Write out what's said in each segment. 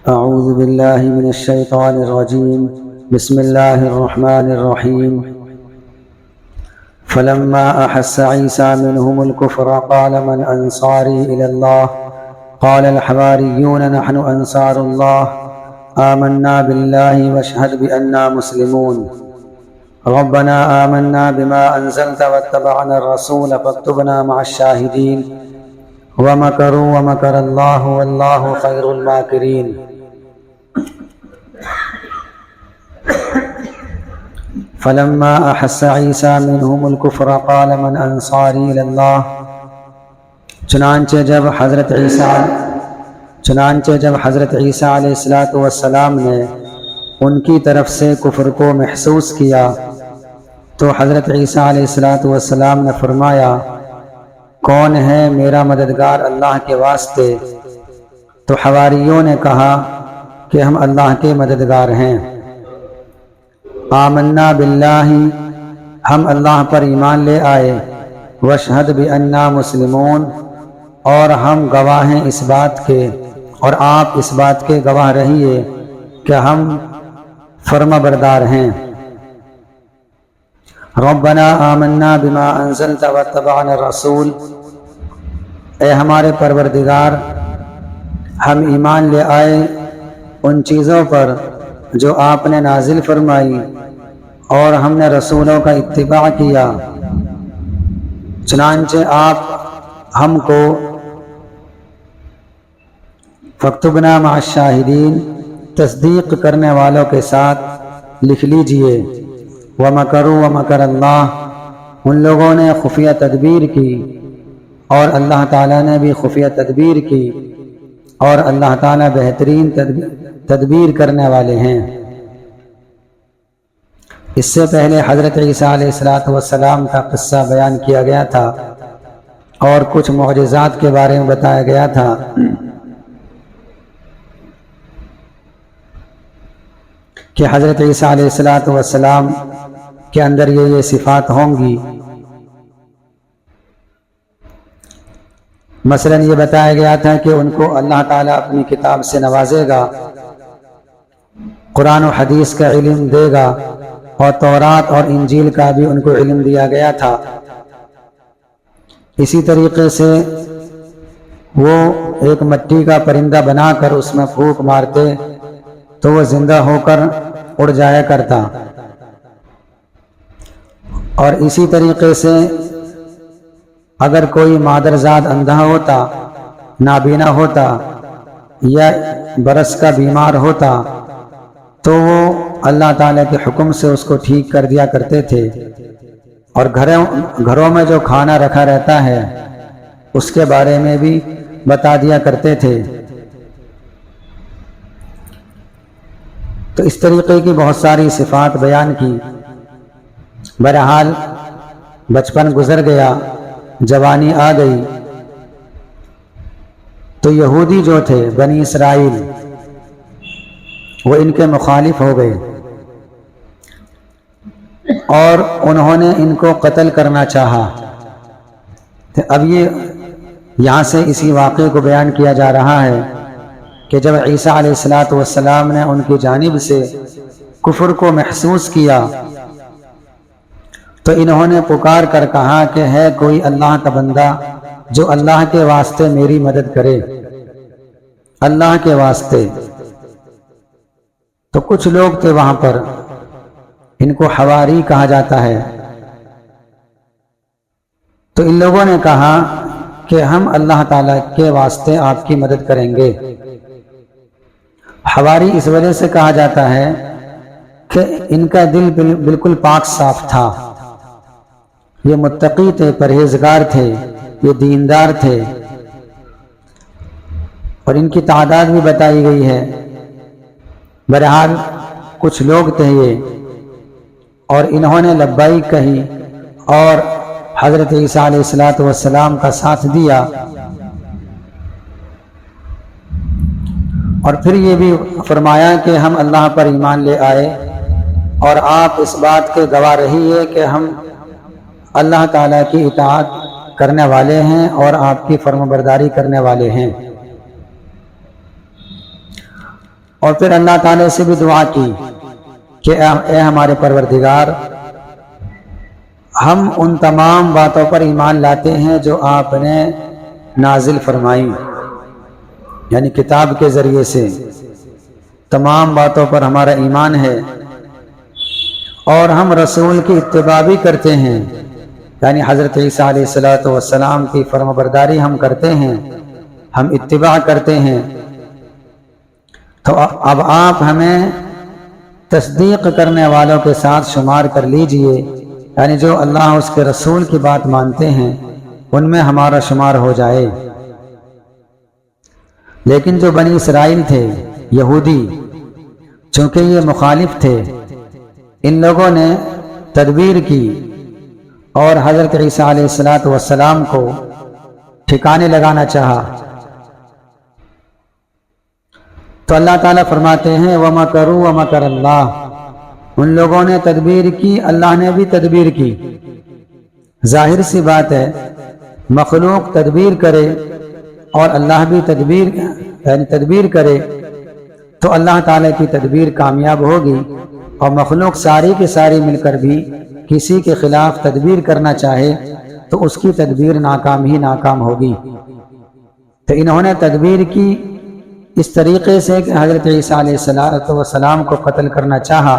أعوذ بالله من الشيطان الرجيم. بسم الله الرحمن الرحيم. فلما أحس عيسى منهم الكفر قال من أنصاري إلى الله قال الحواريون نحن أنصار الله آمنا بالله واشهد بأننا مسلمون ربنا آمنا بما أنزلت واتبعنا الرسول فاكتبنا مع الشاهدين ومكروا ومكر الله والله خير الماكرين. فلما أحس عيسى منهم الكفر قال من أنصاري إلى الله چنانچہ جب حضرت عیسیٰ علیہ السلام نے ان کی طرف سے کفر کو محسوس کیا تو حضرت عیسیٰ علیہ السلام نے فرمایا کون ہے میرا مددگار اللہ کے واسطے؟ تو حواریوں نے کہا کہ ہم اللہ کے مددگار ہیں۔ آمنا باللہ، ہم اللہ پر ایمان لے آئے، واشہد بأننا مسلمون، اور ہم گواہ ہیں اس بات کے، اور آپ اس بات کے گواہ رہیے کہ ہم فرما بردار ہیں۔ ربنا آمنا بما انزلت واتبعنا الرسول، اے ہمارے پروردگار ہم ایمان لے آئے ان چیزوں پر جو آپ نے نازل فرمائی اور ہم نے رسولوں کا اتباع کیا، چنانچہ آپ ہم کو فاکتبنا مع الشاہدین، تصدیق کرنے والوں کے ساتھ لکھ لیجئے۔ ومکروا ومکر اللہ، ان لوگوں نے خفیہ تدبیر کی اور اللہ تعالیٰ نے بھی خفیہ تدبیر کی، اور اللہ تعالیٰ بہترین تدبیر کرنے والے ہیں۔ اس سے پہلے حضرت عیسیٰ علیہ السلام کا قصہ بیان کیا گیا تھا اور کچھ معجزات کے بارے میں بتایا گیا تھا۔ کہ حضرت عیسیٰ علیہ السلام کے اندر یہ صفات ہوں گی۔ مثلا یہ بتایا گیا تھا کہ ان کو اللہ تعالیٰ اپنی کتاب سے نوازے گا، قرآن و حدیث کا علم دے گا، اور تورات اور انجیل کا بھی ان کو علم دیا گیا تھا۔ اسی طریقے سے وہ ایک مٹی کا پرندہ بنا کر اس میں پھونک مارتے تو وہ زندہ ہو کر اڑ جایا کرتا، اور اسی طریقے سے اگر کوئی مادرزاد اندھا ہوتا، نابینا ہوتا یا برس کا بیمار ہوتا تو وہ اللہ تعالیٰ کے حکم سے اس کو ٹھیک کر دیا کرتے تھے، اور گھروں میں جو کھانا رکھا رہتا ہے اس کے بارے میں بھی بتا دیا کرتے تھے۔ تو اس طریقے کی بہت ساری صفات بیان کی۔ بہرحال بچپن گزر گیا، جوانی آ گئی، تو یہودی جو تھے بنی اسرائیل وہ ان کے مخالف ہو گئے اور انہوں نے ان کو قتل کرنا چاہا۔ اب یہ یہاں سے اسی واقعے کو بیان کیا جا رہا ہے کہ جب عیسیٰ علیہ السلام نے ان کی جانب سے کفر کو محسوس کیا تو انہوں نے پکار کر کہا کہ ہے کوئی اللہ کا بندہ جو اللہ کے واسطے میری مدد کرے، اللہ کے واسطے۔ تو کچھ لوگ تھے وہاں پر، ان کو حواری کہا جاتا ہے، تو ان لوگوں نے کہا کہ ہم اللہ تعالیٰ کے واسطے آپ کی مدد کریں گے۔ حواری اس وجہ سے کہا جاتا ہے کہ ان کا دل بالکل پاک صاف تھا، یہ متقی تھے، پرہیزگار تھے، یہ دیندار تھے، اور ان کی تعداد بھی بتائی گئی ہے۔ بہرحال کچھ لوگ تھے یہ، اور انہوں نے لبیک کہی اور حضرت عیسیٰ علیہ السلام کا ساتھ دیا، اور پھر یہ بھی فرمایا کہ ہم اللہ پر ایمان لے آئے اور آپ اس بات کے گواہ رہیے کہ ہم اللہ تعالیٰ کی اطاعت کرنے والے ہیں اور آپ کی فرمانبرداری کرنے والے ہیں۔ اور پھر اللہ تعالیٰ سے بھی دعا کی کہ اے ہمارے پروردگار، ہم ان تمام باتوں پر ایمان لاتے ہیں جو آپ نے نازل فرمائی، یعنی کتاب کے ذریعے سے تمام باتوں پر ہمارا ایمان ہے، اور ہم رسول کی اتباع بھی کرتے ہیں، یعنی حضرت عیسیٰ علیہ السلام کی فرمانبرداری ہم کرتے ہیں، ہم اتباع کرتے ہیں۔ تو اب آپ ہمیں تصدیق کرنے والوں کے ساتھ شمار کر لیجئے، یعنی جو اللہ اس کے رسول کی بات مانتے ہیں ان میں ہمارا شمار ہو جائے۔ لیکن جو بنی اسرائیل تھے، یہودی، چونکہ یہ مخالف تھے، ان لوگوں نے تدبیر کی اور حضرت عیسیٰ علیہ السلام کو ٹھکانے لگانا چاہا۔ تو اللہ تعالیٰ فرماتے ہیں وَمَكَرُوا وَمَكَرَ اللَّهُ، ان لوگوں نے تدبیر کی، اللہ نے بھی تدبیر کی۔ ظاہر سی بات ہے، مخلوق تدبیر کرے اور اللہ بھی تدبیر کرے تو اللہ تعالیٰ کی تدبیر کامیاب ہوگی، اور مخلوق ساری کی ساری مل کر بھی کسی کے خلاف تدبیر کرنا چاہے تو اس کی تدبیر ناکام ہی ناکام ہوگی۔ تو انہوں نے تدبیر کی اس طریقے سے کہ حضرت عیسیٰ علیہ السلام کو قتل کرنا چاہا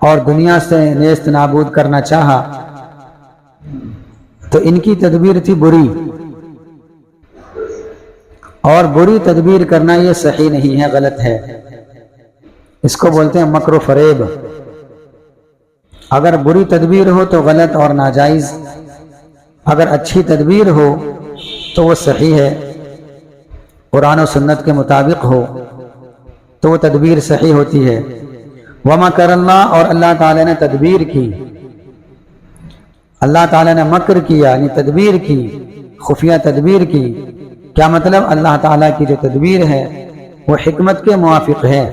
اور دنیا سے نیست نابود کرنا چاہا، تو ان کی تدبیر تھی بری، اور بری تدبیر کرنا یہ صحیح نہیں ہے، غلط ہے، اس کو بولتے ہیں مکر و فریب۔ اگر بری تدبیر ہو تو غلط اور ناجائز، اگر اچھی تدبیر ہو تو وہ صحیح ہے، قرآن و سنت کے مطابق ہو تو وہ تدبیر صحیح ہوتی ہے۔ وَمَكَرَ اللَّهُ، اور اللہ تعالیٰ نے تدبیر کی، اللہ تعالیٰ نے مکر کیا یعنی تدبیر کی، خفیہ تدبیر کی۔ کیا مطلب؟ اللہ تعالیٰ کی جو تدبیر ہے وہ حکمت کے موافق ہے،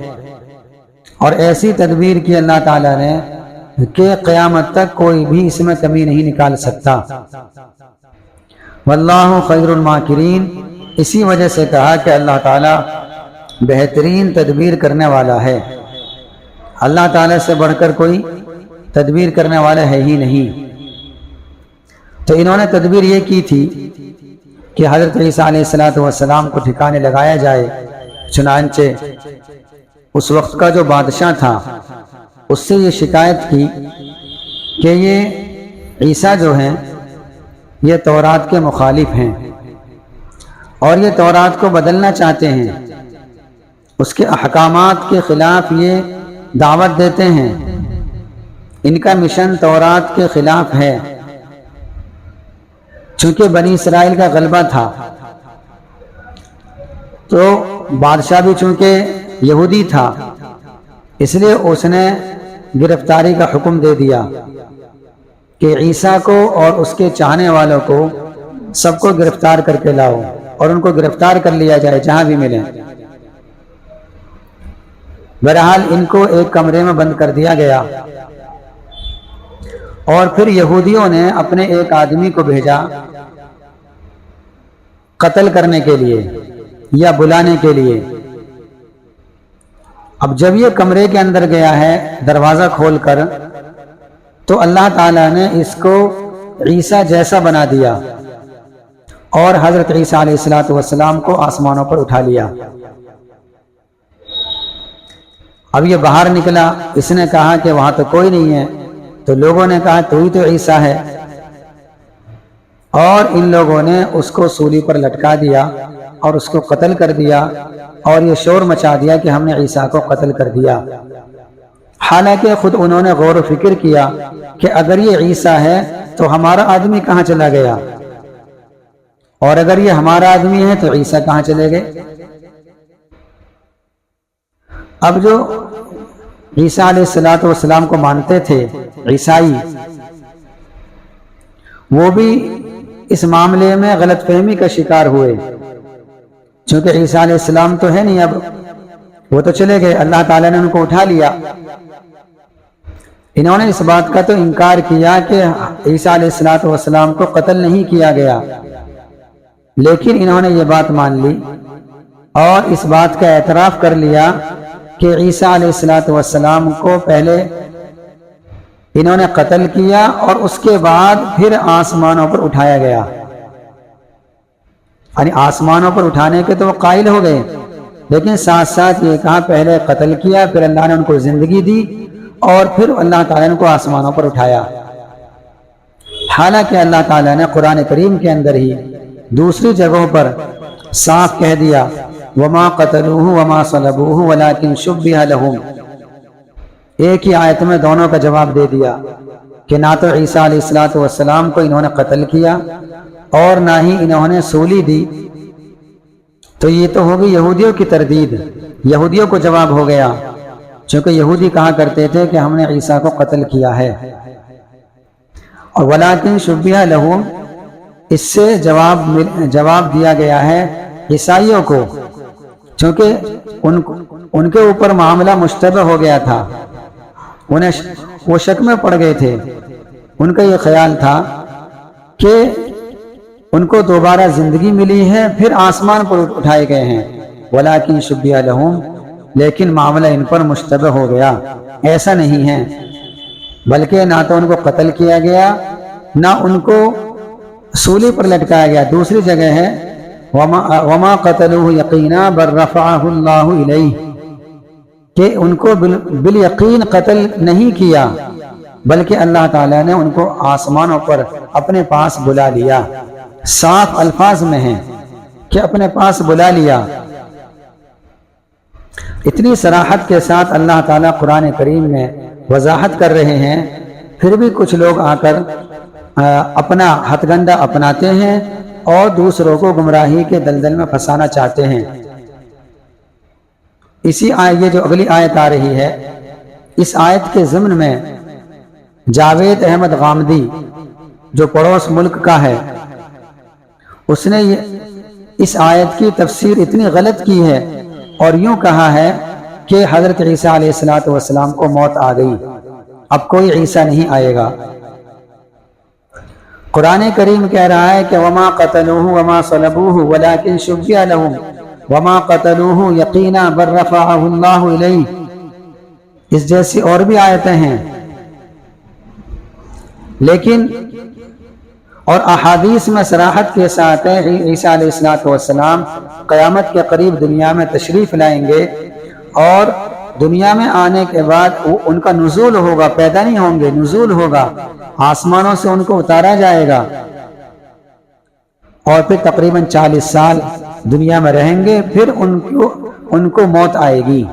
اور ایسی تدبیر کی اللہ تعالیٰ نے کہ قیامت تک کوئی بھی اس میں کمی نہیں نکال سکتا۔ واللہ خیر الماکرین، اسی وجہ سے کہا کہ اللہ تعالیٰ بہترین تدبیر کرنے والا ہے، اللہ تعالیٰ سے بڑھ کر کوئی تدبیر کرنے والا ہے ہی نہیں۔ تو انہوں نے تدبیر یہ کی تھی کہ حضرت عیسیٰ علیہ السلام کو ٹھکانے لگایا جائے۔ چنانچہ اس وقت کا جو بادشاہ تھا اس سے یہ شکایت کی کہ یہ عیسیٰ جو ہیں یہ تورات کے مخالف ہیں، اور یہ تورات کو بدلنا چاہتے ہیں، اس کے احکامات کے خلاف یہ دعوت دیتے ہیں، ان کا مشن تورات کے خلاف ہے۔ چونکہ بنی اسرائیل کا غلبہ تھا تو بادشاہ بھی چونکہ یہودی تھا، اس لیے اس نے گرفتاری کا حکم دے دیا کہ عیسیٰ کو اور اس کے چاہنے والوں کو سب کو گرفتار کر کے لاؤ، اور ان کو گرفتار کر لیا جائے جہاں بھی ملیں۔ بہرحال ان کو ایک کمرے میں بند کر دیا گیا، اور پھر یہودیوں نے اپنے ایک آدمی کو بھیجا قتل کرنے کے لیے یا بلانے کے لیے۔ اب جب یہ کمرے کے اندر گیا ہے دروازہ کھول کر، تو اللہ تعالیٰ نے اس کو عیسیٰ جیسا بنا دیا، اور حضرت عیسیٰ علیہ السلام کو آسمانوں پر اٹھا لیا۔ اب یہ باہر نکلا، اس نے کہا کہ وہاں تو کوئی نہیں ہے، تو لوگوں نے کہا تو ہی تو عیسیٰ ہے، اور ان لوگوں نے اس کو سولی پر لٹکا دیا اور اس کو قتل کر دیا، اور یہ شور مچا دیا کہ ہم نے عیسیٰ کو قتل کر دیا۔ حالانکہ خود انہوں نے غور و فکر کیا کہ اگر یہ عیسیٰ ہے تو ہمارا آدمی کہاں چلا گیا، اور اگر یہ ہمارا آدمی ہے تو عیسیٰ کہاں چلے گئے۔ اب جو عیسیٰ علیہ السلام کو مانتے تھے عیسائی، وہ بھی اس معاملے میں غلط فہمی کا شکار ہوئے، چونکہ عیسیٰ علیہ السلام تو ہے نہیں، اب وہ تو چلے گئے، اللہ تعالیٰ نے ان کو اٹھا لیا۔ انہوں نے اس بات کا تو انکار کیا کہ عیسیٰ علیہ السلام کو قتل نہیں کیا گیا، لیکن انہوں نے یہ بات مان لی اور اس بات کا اعتراف کر لیا کہ عیسیٰ علیہ السلام کو پہلے انہوں نے قتل کیا اور اس کے بعد پھر آسمانوں پر اٹھایا گیا، یعنی آسمانوں پر اٹھانے کے تو وہ قائل ہو گئے، لیکن ساتھ ساتھ یہ کہا پہلے قتل کیا، پھر اللہ نے ان کو زندگی دی اور پھر اللہ تعالیٰ نے ان کو آسمانوں پر اٹھایا۔ حالانکہ اللہ تعالیٰ نے قرآن کریم کے اندر ہی دوسری جگہوں پر صاف کہہ دیا وما قتلوہ وما صلبوہ ولکن شبہ لہم، ایک ہی آیت میں دونوں کا جواب دے دیا کہ نہ تو عیسیٰ علیہ السلام کو انہوں نے قتل کیا اور نہ ہی انہوں نے سولی دی۔ تو یہ تو ہوگی یہودیوں کی تردید، یہودیوں کو جواب ہو گیا، چونکہ یہودی کہا کرتے تھے کہ ہم نے عیسیٰ کو قتل کیا ہے، اور ولیکن شبہ لہم اس سے جواب دیا گیا ہے عیسائیوں کو، چونکہ ان کے اوپر معاملہ مشتبہ ہو گیا تھا، وہ شک میں پڑ گئے تھے، ان کا یہ خیال تھا کہ ان کو دوبارہ زندگی ملی ہے پھر آسمان پر اٹھائے گئے ہیں، ولیکن شبہ لہم، لیکن معاملہ ان پر مشتبہ ہو گیا، ایسا نہیں ہے، بلکہ نہ تو ان کو قتل کیا گیا نہ ان کو سولی پر لٹکایا گیا۔ دوسری جگہ ہے وما قتلوہ یقینا بل رفعہ اللہ الیہ، کہ ان کو بالیقین قتل نہیں کیا بلکہ اللہ تعالیٰ نے ان کو آسمانوں پر اپنے پاس بلا لیا، صاف الفاظ میں ہے کہ اپنے پاس بلا لیا۔ اتنی صراحت کے ساتھ اللہ تعالیٰ قرآن کریم میں وضاحت کر رہے ہیں، پھر بھی کچھ لوگ آ کر اپنا ہتھ گنڈا اپناتے ہیں اور دوسروں کو گمراہی کے دلدل میں پھنسانا چاہتے ہیں۔ یہ جو اگلی آیت آ رہی ہے، اس آیت کے ضمن میں جاوید احمد غامدی جو پڑوس ملک کا ہے، اس نے اس آیت کی تفسیر اتنی غلط کی ہے اور یوں کہا ہے کہ حضرت عیسیٰ علیہ السلام کو موت آ گئی، اب کوئی عیسیٰ نہیں آئے گا۔ قرآن کریم کہہ رہا ہے کہ وما قتلوہ وما صلبوہ ولکن شبہ لہم وما قتلوہ یقینا بل رفعہ اللہ الیہ، اس جیسی اور بھی آیتیں ہیں، لیکن اور احادیث میں صراحت کے ساتھ ہے عیسیٰ علیہ السلام قیامت کے قریب دنیا میں تشریف لائیں گے اور دنیا میں آنے کے بعد ان کا نزول ہوگا، پیدا نہیں ہوں گے، نزول ہوگا، آسمانوں سے ان کو اتارا جائے گا اور پھر تقریباً 40 سال دنیا میں رہیں گے، پھر ان کو موت آئے گی،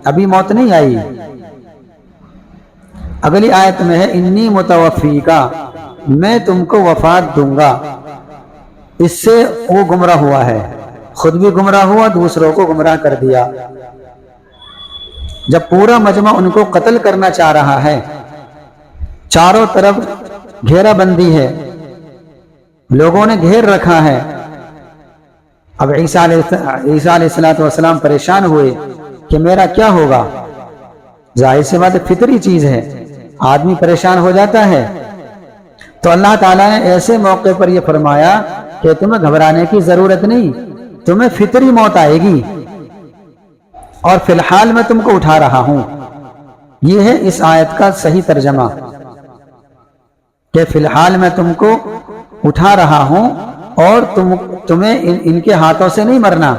ابھی موت نہیں آئی۔ اگلی آیت میں ہے انی متوفیکا، میں تم کو وفات دوں گا۔ اس سے وہ گمراہ ہوا ہے، خود بھی گمراہ ہوا، دوسروں کو گمراہ کر دیا۔ جب پورا مجمع ان کو قتل کرنا چاہ رہا ہے، چاروں طرف گھیرا بندی ہے، لوگوں نے گھیر رکھا ہے، اب عیسیٰ علیہ السلام پریشان ہوئے کہ میرا کیا ہوگا؟ ظاہر سی بات فطری چیز ہے، آدمی پریشان ہو جاتا ہے۔ تو اللہ تعالیٰ نے ایسے موقع پر یہ فرمایا کہ تمہیں گھبرانے کی ضرورت نہیں، تمہیں فطری موت آئے گی اور فی الحال میں تم کو اٹھا رہا ہوں۔ یہ ہے اس آیت کا صحیح ترجمہ کہ فی الحال میں تم کو اٹھا رہا ہوں اور تمہیں ان کے ہاتھوں سے نہیں مرنا،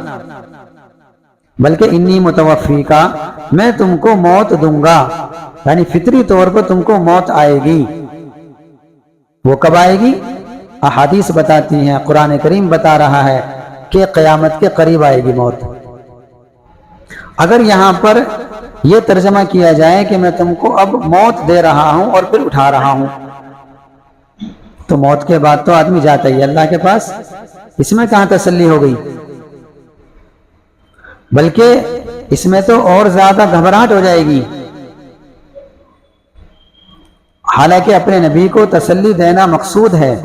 بلکہ انی متوفیکا، میں تم کو موت دوں گا، یعنی فطری طور پر تم کو موت آئے گی۔ وہ کب آئے گی؟ احادیث بتاتی ہیں، قرآن کریم بتا رہا ہے کہ قیامت کے قریب آئے گی موت۔ اگر یہاں پر یہ ترجمہ کیا جائے کہ میں تم کو اب موت دے رہا ہوں اور پھر اٹھا رہا ہوں، تو موت کے بعد تو آدمی جاتا ہی اللہ کے پاس، اس میں کہاں تسلی ہو گئی؟ بلکہ اس میں تو اور زیادہ گھبراہٹ ہو جائے گی۔ حالانکہ اپنے نبی کو تسلی دینا مقصود ہے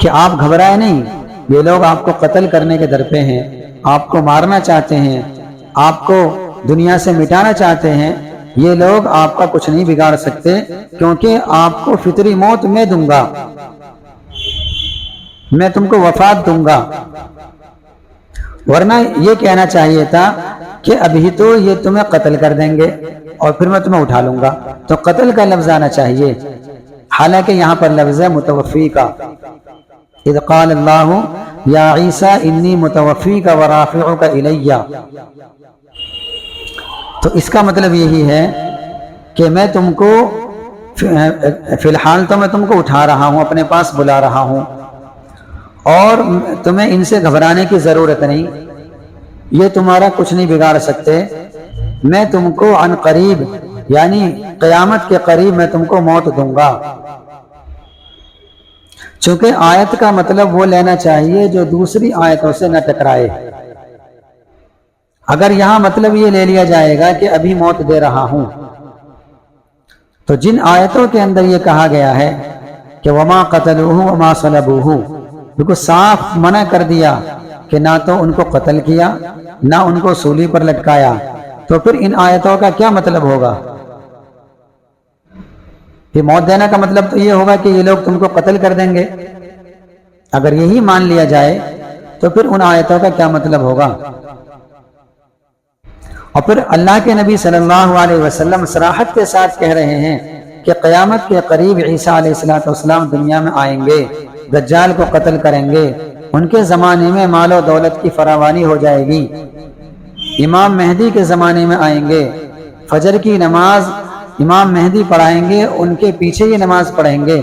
کہ آپ گھبرائے نہیں، یہ لوگ آپ کو قتل کرنے کے در پہ ہیں، آپ کو مارنا چاہتے ہیں، آپ کو دنیا سے مٹانا چاہتے ہیں، یہ لوگ آپ کا کچھ نہیں بگاڑ سکتے، کیونکہ آپ کو فطری موت میں دوں گا، میں تم کو وفات دوں گا۔ ورنہ یہ کہنا چاہیے تھا کہ ابھی تو یہ تمہیں قتل کر دیں گے اور پھر میں تمہیں اٹھا لوں گا، تو قتل کا لفظ آنا چاہیے، حالانکہ یہاں پر لفظ ہے متوفی کا۔ اذ قال اللہ یا عیسیٰ انی متوفیک ورافعک الی، تو اس کا مطلب یہی ہے کہ میں تم کو فی الحال تو میں تم کو اٹھا رہا ہوں، اپنے پاس بلا رہا ہوں، اور تمہیں ان سے گھبرانے کی ضرورت نہیں، یہ تمہارا کچھ نہیں بگاڑ سکتے، میں تم کو عن قریب یعنی قیامت کے قریب میں تم کو موت دوں گا۔ چونکہ آیت کا مطلب وہ لینا چاہیے جو دوسری آیتوں سے نہ ٹکرائے۔ اگر یہاں مطلب یہ لے لیا جائے گا کہ ابھی موت دے رہا ہوں، تو جن آیتوں کے اندر یہ کہا گیا ہے کہ وما قتلوہ وما صلبوہ، بالکل صاف منع کر دیا کہ نہ تو ان کو قتل کیا نہ ان کو سولی پر لٹکایا، تو پھر ان آیتوں کا کیا مطلب ہوگا؟ یہ موت دینے کا مطلب تو یہ ہوگا کہ یہ لوگ تم کو قتل کر دیں گے۔ اگر یہی مان لیا جائے تو پھر ان آیتوں کا کیا مطلب ہوگا؟ اور پھر اللہ کے نبی صلی اللہ علیہ وسلم صراحت کے ساتھ کہہ رہے ہیں کہ قیامت کے قریب عیسیٰ علیہ السلام دنیا میں آئیں گے، دجال کو قتل کریں گے، ان کے زمانے میں مال و دولت کی فراوانی ہو جائے گی، امام مہدی کے زمانے میں آئیں گے، فجر کی نماز امام مہدی پڑھائیں گے، ان کے پیچھے یہ نماز پڑھیں گے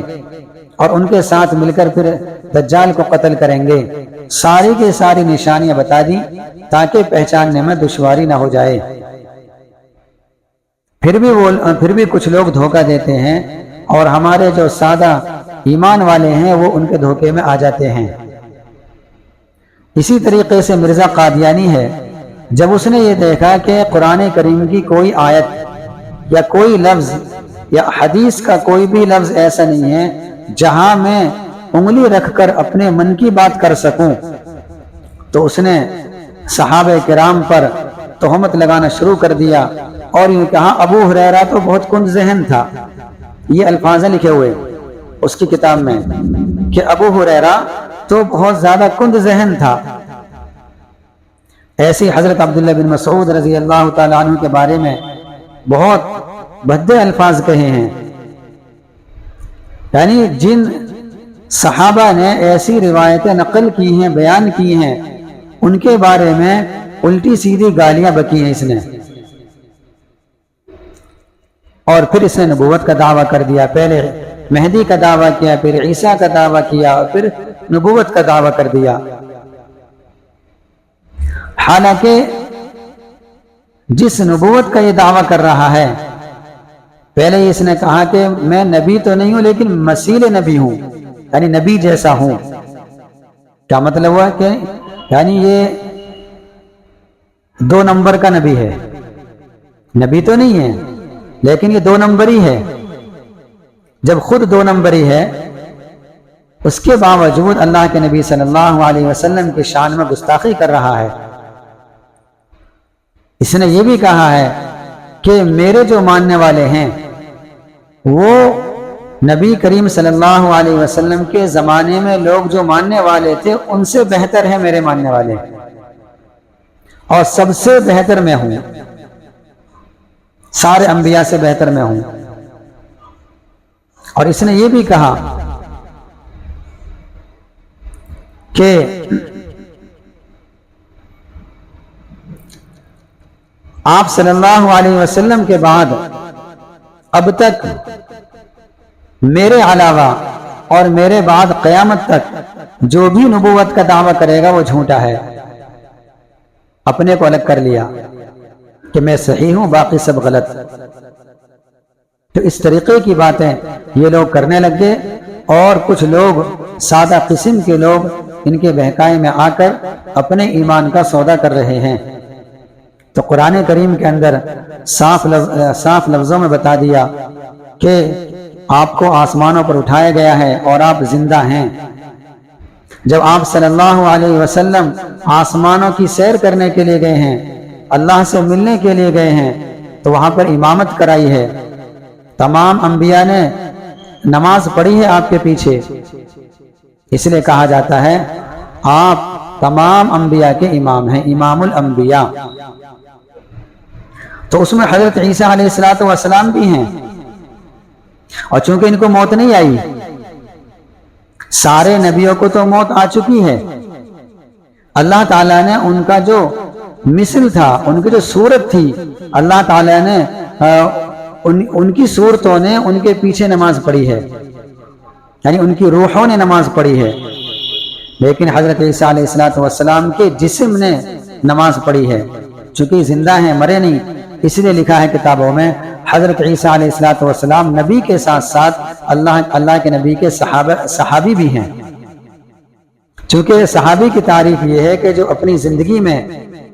اور ان کے ساتھ مل کر پھر دجال کو قتل کریں گے۔ ساری کی ساری نشانیاں بتا دی تاکہ پہچاننے میں دشواری نہ ہو جائے۔ پھر بھی کچھ لوگ دھوکہ دیتے ہیں اور ہمارے جو سادہ ایمان والے ہیں وہ ان کے دھوکے میں آ جاتے ہیں۔ اسی طریقے سے مرزا قادیانی ہے، جب اس نے یہ دیکھا کہ قرآن کریم کی کوئی آیت یا کوئی لفظ یا حدیث کا کوئی بھی لفظ ایسا نہیں ہے جہاں میں انگلی رکھ کر اپنے من کی بات کر سکوں، تو اس نے صحابہ کرام پر تہمت لگانا شروع کر دیا اور یہ کہا ابو ہریرہ تو بہت کند ذہن تھا۔ یہ الفاظ لکھے ہوئے اس کی کتاب میں کہ ابو ہریرہ تو بہت زیادہ کند ذہن تھا۔ ایسی حضرت عبداللہ بن مسعود رضی اللہ تعالیٰ عنہ کے بارے میں بہت بھدے الفاظ کہے ہیں، یعنی جن صحابہ نے ایسی روایتیں نقل کی ہیں، بیان کی ہیں، ان کے بارے میں الٹی سیدھی گالیاں بکی ہیں اس نے، اور پھر اس نے نبوت کا دعویٰ کر دیا۔ پہلے مہدی کا دعویٰ کیا، پھر عیسیٰ کا دعویٰ کیا، اور پھر نبوت کا دعویٰ کر دیا۔ حالانکہ جس نبوت کا یہ دعویٰ کر رہا ہے، پہلے اس نے کہا کہ میں نبی تو نہیں ہوں لیکن مثیل نبی ہوں، یعنی نبی جیسا ہوں۔ کیا مطلب ہوا کہ یعنی یہ 2 نمبر کا نبی ہے، نبی تو نہیں ہے لیکن یہ 2 نمبری ہے۔ جب خود 2 نمبری ہے، اس کے باوجود اللہ کے نبی صلی اللہ علیہ وسلم کی شان میں گستاخی کر رہا ہے۔ اس نے یہ بھی کہا ہے کہ میرے جو ماننے والے ہیں وہ نبی کریم صلی اللہ علیہ وسلم کے زمانے میں لوگ جو ماننے والے تھے ان سے بہتر ہے میرے ماننے والے، اور سب سے بہتر میں ہوں، سارے انبیاء سے بہتر میں ہوں۔ اور اس نے یہ بھی کہا کہ آپ صلی اللہ علیہ وسلم کے بعد اب تک میرے علاوہ اور میرے بعد قیامت تک جو بھی نبوت کا دعویٰ کرے گا وہ جھوٹا ہے۔ اپنے کو الگ کر لیا کہ میں صحیح ہوں، باقی سب غلط۔ تو اس طریقے کی باتیں یہ لوگ کرنے لگ گئے، اور کچھ لوگ سادہ قسم کے لوگ ان کے بہکائے میں آ کر اپنے ایمان کا سودا کر رہے ہیں۔ تو قرآن کریم کے اندر صاف لفظوں میں بتا دیا کہ آپ کو آسمانوں پر اٹھایا گیا ہے اور آپ زندہ ہیں۔ جب آپ صلی اللہ علیہ وسلم آسمانوں کی سیر کرنے کے لیے گئے ہیں، اللہ سے ملنے کے لیے گئے ہیں، تو وہاں پر امامت کرائی ہے، تمام انبیاء نے نماز پڑھی ہے آپ کے پیچھے۔ اس لیے کہا جاتا ہے آپ تمام انبیاء کے امام ہیں، امام الانبیاء۔ تو اس میں حضرت عیسیٰ علیہ السلام بھی ہیں، اور چونکہ ان کو موت نہیں آئی، سارے نبیوں کو تو موت آ چکی ہے، اللہ تعالیٰ نے ان کا جو مثل تھا، ان کی جو صورت تھی، اللہ تعالیٰ نے ان کی صورتوں نے ان کے پیچھے نماز پڑھی ہے، یعنی ان کی روحوں نے نماز پڑھی ہے، لیکن حضرت عیسیٰ علیہ السلام کے جسم نے نماز پڑھی ہے، چونکہ زندہ ہیں، مرے نہیں، اس لیے لکھا ہے کتابوں میں حضرت عیسیٰ علیہ السلام نبی کے ساتھ ساتھ اللہ کے نبی کے صحابی بھی ہیں، چونکہ صحابی کی تعریف یہ ہے کہ جو اپنی زندگی میں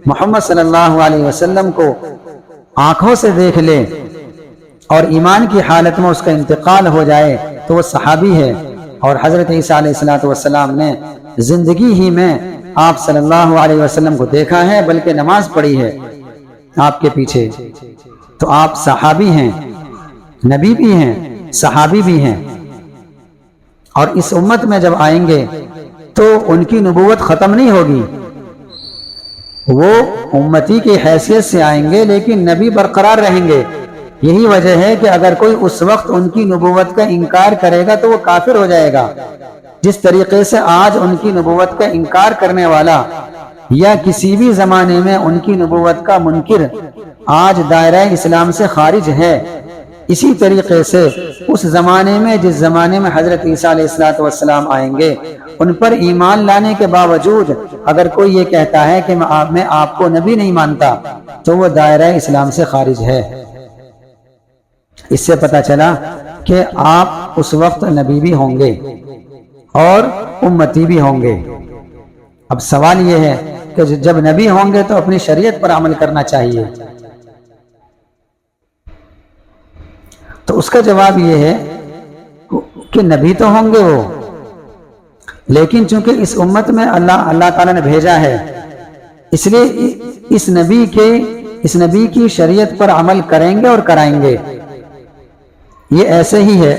محمد صلی اللہ علیہ وسلم کو آنکھوں سے دیکھ لے اور ایمان کی حالت میں اس کا انتقال ہو جائے تو وہ صحابی ہے، اور حضرت عیسیٰ علیہ السلام نے زندگی ہی میں آپ صلی اللہ علیہ وسلم کو دیکھا ہے، بلکہ نماز پڑھی ہے آپ کے پیچھے، تو آپ صحابی ہیں، نبی بھی ہیں، صحابی بھی ہیں، اور اس امت میں جب آئیں گے تو ان کی نبوت ختم نہیں ہوگی، وہ امتی کی حیثیت سے آئیں گے لیکن نبی برقرار رہیں گے۔ یہی وجہ ہے کہ اگر کوئی اس وقت ان کی نبوت کا انکار کرے گا تو وہ کافر ہو جائے گا، جس طریقے سے آج ان کی نبوت کا انکار کرنے والا یا کسی بھی زمانے میں ان کی نبوت کا منکر آج دائرہ اسلام سے خارج ہے، اسی طریقے سے اس زمانے میں جس زمانے میں حضرت عیسیٰ علیہ السلام آئیں گے، ان پر ایمان لانے کے باوجود اگر کوئی یہ کہتا ہے کہ میں آپ کو نبی نہیں مانتا تو وہ دائرہ اسلام سے خارج ہے۔ اس سے پتہ چلا کہ آپ اس وقت نبی بھی ہوں گے اور امتی بھی ہوں گے۔ اب سوال یہ ہے کہ جب نبی ہوں گے تو اپنی شریعت پر عمل کرنا چاہیے، تو اس کا جواب یہ ہے کہ نبی تو ہوں گے وہ، لیکن چونکہ اس امت میں اللہ تعالیٰ نے بھیجا ہے، اس لیے اس نبی کی شریعت پر عمل کریں گے اور کرائیں گے۔ یہ ایسے ہی ہے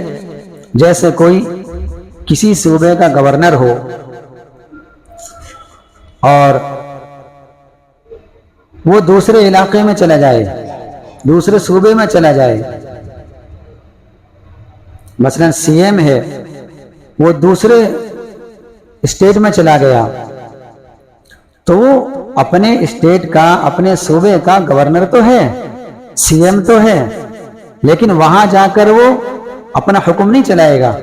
جیسے کوئی کسی صوبے کا گورنر ہو اور وہ دوسرے علاقے میں چلا جائے، دوسرے صوبے میں چلا جائے، مثلا سی ایم ہے، وہ دوسرے اسٹیٹ میں چلا گیا تو وہ اپنے اسٹیٹ کا، اپنے صوبے کا گورنر تو ہے، سی ایم تو ہے، لیکن وہاں جا کر وہ اپنا حکم نہیں چلائے گا،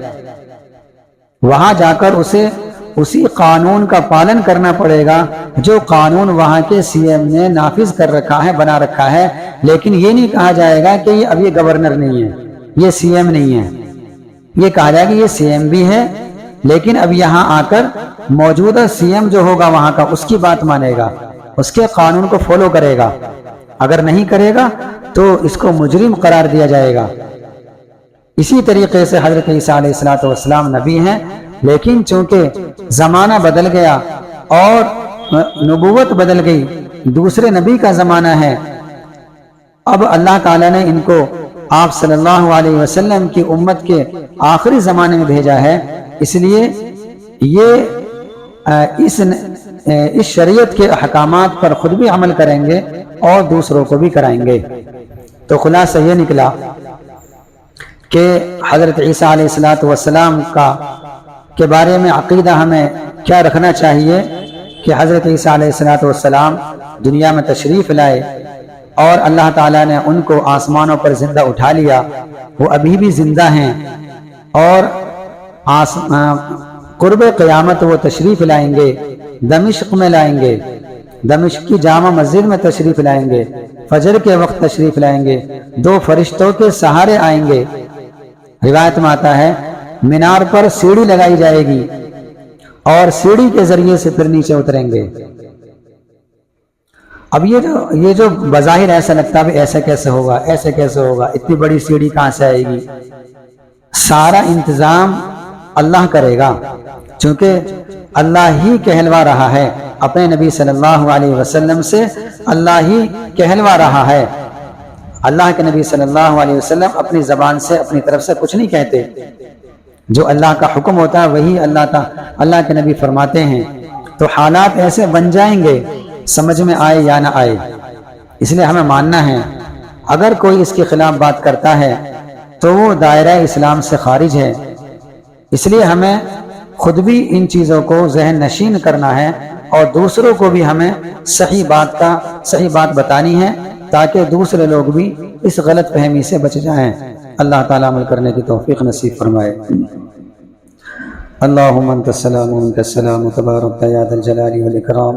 وہاں جا کر اسے اسی قانون کا پالن کرنا پڑے گا جو قانون وہاں کے سی ایم نے نافذ کر رکھا ہے، بنا رکھا ہے، لیکن یہ نہیں کہا جائے گا کہ اب یہ گورنر نہیں ہے، یہ سی ایم نہیں ہے، یہ کہا جائے گا یہ سی ایم بھی ہے، لیکن اب یہاں آ کر موجودہ سی ایم جو ہوگا وہاں کا اس کی بات مانے گا، اس کے قانون کو فالو کرے گا، اگر نہیں کرے گا تو اس کو مجرم قرار دیا جائے گا۔ اسی طریقے سے حضرت عیسیٰ علیہ السلام نبی ہیں، لیکن چونکہ زمانہ بدل گیا اور نبوت بدل گئی، دوسرے نبی کا زمانہ ہے، اب اللہ تعالیٰ نے ان کو آپ صلی اللہ علیہ وسلم کی امت کے آخری زمانے میں بھیجا ہے، اس لیے یہ اس شریعت کے احکامات پر خود بھی عمل کریں گے اور دوسروں کو بھی کرائیں گے۔ تو خلاصہ یہ نکلا کہ حضرت عیسیٰ علیہ السلام کے بارے میں عقیدہ ہمیں کیا رکھنا چاہیے کہ حضرت عیسیٰ علیہ السلام دنیا میں تشریف لائے اور اللہ تعالیٰ نے ان کو آسمانوں پر زندہ اٹھا لیا، وہ ابھی بھی زندہ ہیں، اور قرب قیامت وہ تشریف لائیں گے، دمشق میں لائیں گے، دمشق کی جامع مسجد میں تشریف لائیں گے، فجر کے وقت تشریف لائیں گے، دو فرشتوں کے سہارے آئیں گے، روایت میں آتا ہے مینار پر سیڑھی لگائی جائے گی اور سیڑھی کے ذریعے سے پھر نیچے اتریں گے۔ اب یہ جو بظاہر ایسا لگتا ہے ایسا کیسے ہوگا، ایسے کیسے ہوگا، اتنی بڑی سیڑھی کہاں سے آئے گی؟ سارا انتظام اللہ کرے گا، چونکہ اللہ ہی کہلوا رہا ہے، اپنے نبی صلی اللہ علیہ وسلم سے اللہ ہی کہلوا رہا ہے۔ اللہ کے نبی صلی اللہ علیہ وسلم اپنی زبان سے، اپنی طرف سے کچھ نہیں کہتے، جو اللہ کا حکم ہوتا ہے وہی اللہ کے نبی فرماتے ہیں۔ تو حالات ایسے بن جائیں گے، سمجھ میں آئے یا نہ آئے، اس لیے ہمیں ماننا ہے اگر کوئی اس کے خلاف بات کرتا ہے تو وہ دائرہ اسلام سے خارج ہے۔ اس لیے ہمیں خود بھی ان چیزوں کو ذہن نشین کرنا ہے اور دوسروں کو بھی ہمیں صحیح بات بتانی ہے تاکہ دوسرے لوگ بھی اس غلط فہمی سے بچ جائیں۔ اللہ تعالیٰ عمل کرنے کی توفیق نصیب فرمائے۔ اللہم انت السلام ومنک السلام تبارک یا ذا الجلال والاکرام۔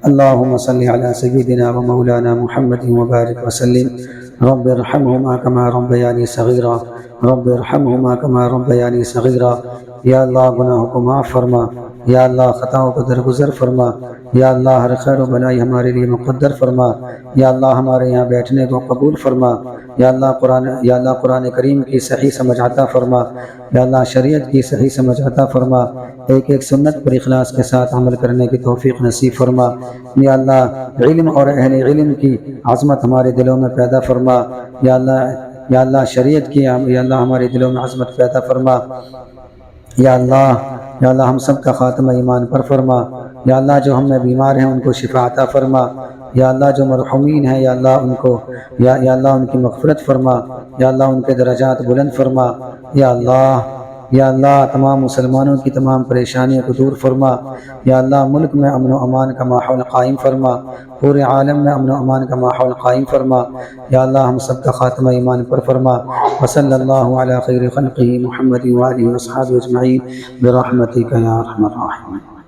اللہم صل علی سیدنا و مولانا محمد وبارک وسلم۔ رب ارحمہما کما ربیانی صغیرا، رب ارحمہما کما ربیانی صغیرا۔ یا اللہ گناہوں کو معاف فرما، یا اللہ خطاؤں کو درگزر فرما، یا اللہ ہر خیر و بلائی ہمارے لیے مقدر فرما، یا اللہ ہمارے یہاں بیٹھنے کو قبول فرما، یا اللہ قرآن کریم کی صحیح سمجھ عطا فرما، یا اللہ شریعت کی صحیح سمجھ عطا فرما، ایک ایک سنت پر اخلاص کے ساتھ عمل کرنے کی توفیق نصیب فرما، یا اللہ علم اور اہل علم کی عظمت ہمارے دلوں میں پیدا فرما، یا اللہ شریعت کی یا اللہ ہمارے دلوں میں عظمت پیدا فرما، یا اللہ ہم سب کا خاتمہ ایمان پر فرما، یا اللہ جو ہم میں بیمار ہیں ان کو شفا عطا فرما، یا اللہ جو مرحومین ہیں یا اللہ ان کو یا اللہ ان کی مغفرت فرما، یا اللہ ان کے درجات بلند فرما، یا اللہ تمام مسلمانوں کی تمام پریشانیوں کو دور فرما، یا اللہ ملک میں امن و امان کا ماحول قائم فرما، پورے عالم میں امن و امان کا ماحول قائم فرما، یا اللہ ہم سب کا خاتمہ ایمان پر فرما۔ وصلی اللہ علی خیر خلقہ محمد وآلہ وصحبہ اجمعین برحمتک یا ارحم الراحمین۔